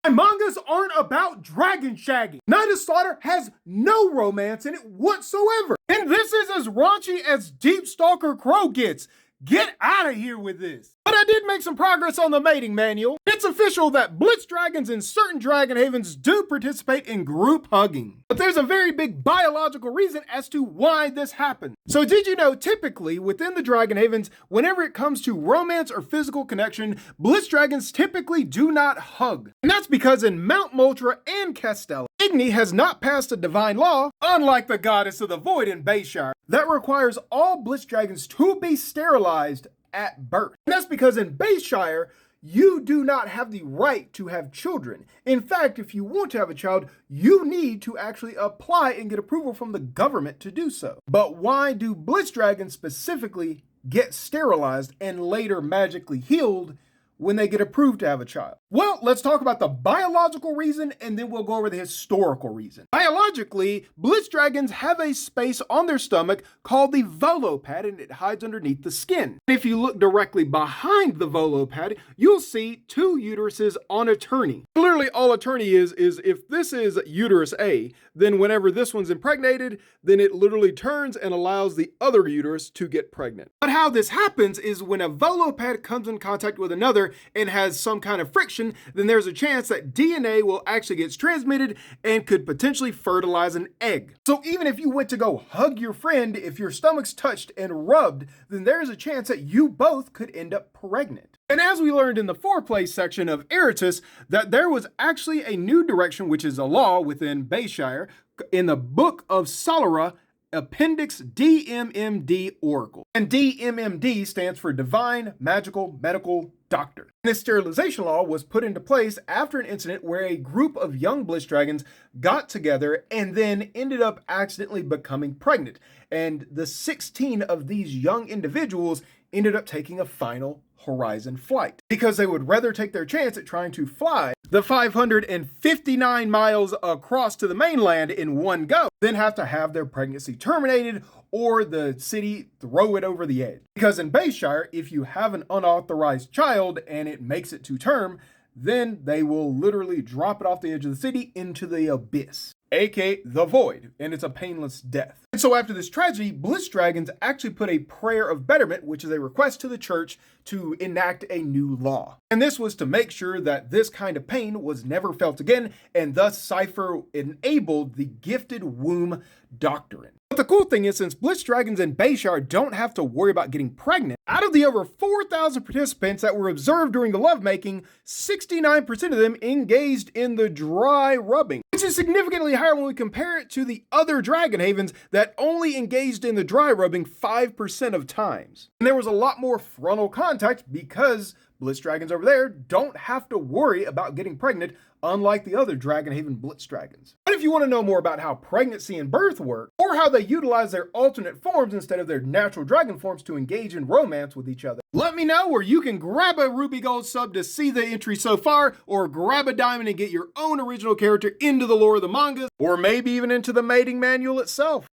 And mangas aren't about dragon shagging. Night of Slaughter has no romance in it whatsoever. And this is as raunchy as Deep Stalker Crow gets. Get out of here with this. But I did make some progress on the mating manual. It's official that Blitz dragons in certain dragon havens do participate in group hugging. But there's a very big biological reason as to why this happens. So did you know typically within the dragon havens, whenever it comes to romance or physical connection, Blitz dragons typically do not hug. And that's because in Mount Moltra and Castella, Igni has not passed a divine law, unlike the goddess of the void in Bayshire, that requires all Blitz dragons to be sterilized at birth. And that's because in Bayshire, you do not have the right to have children. In fact, if you want to have a child, you need to actually apply and get approval from the government to do so. But why do Blitz dragons specifically get sterilized and later magically healed when they get approved to have a child? Well, let's talk about the biological reason and then we'll go over the historical reason. Biologically, Blitz dragons have a space on their stomach called the volopad and it hides underneath the skin. If you look directly behind the volopad, you'll see two uteruses on a tourney. Literally all a tourney is if this is uterus A, then whenever this one's impregnated, then it literally turns and allows the other uterus to get pregnant. But how this happens is when a volopad comes in contact with another and has some kind of friction, then there's a chance that DNA will actually get transmitted and could potentially fertilize an egg. So even if you went to go hug your friend, if your stomach's touched and rubbed, then there's a chance that you both could end up pregnant. And as we learned in the foreplay section of Eratus, that there was actually a new direction, which is a law within Bayshire, in the Book of Solara, Appendix DMMD Oracle. And DMMD stands for Divine Magical Medical Doctor. This sterilization law was put into place after an incident where a group of young Blitz dragons got together and then ended up accidentally becoming pregnant. And the 16 of these young individuals ended up taking a final horizon flight because they would rather take their chance at trying to fly the 559 miles across to the mainland in one go than have to have their pregnancy terminated or the city throw it over the edge. Because in Bayshire, if you have an unauthorized child and it makes it to term, then they will literally drop it off the edge of the city into the abyss, aka the void, and it's a painless death. And so after this tragedy, Blitz dragons actually put a prayer of betterment, which is a request to the church to enact a new law. And this was to make sure that this kind of pain was never felt again, and thus Cypher enabled the gifted womb doctrine. But the cool thing is, since Blitz dragons in Bayshire don't have to worry about getting pregnant, out of the over 4,000 participants that were observed during the lovemaking, 69% of them engaged in the dry rubbing, which is significantly higher when we compare it to the other dragon havens that only engaged in the dry rubbing 5% of times. And there was a lot more frontal contact because Blitz dragons over there don't have to worry about getting pregnant, unlike the other Dragonhaven Blitz dragons. But if you want to know more about how pregnancy and birth work, or how they utilize their alternate forms instead of their natural dragon forms to engage in romance with each other, let me know, or you can grab a Ruby Gold sub to see the entry so far, or grab a diamond and get your own original character into the lore of the manga, or maybe even into the mating manual itself.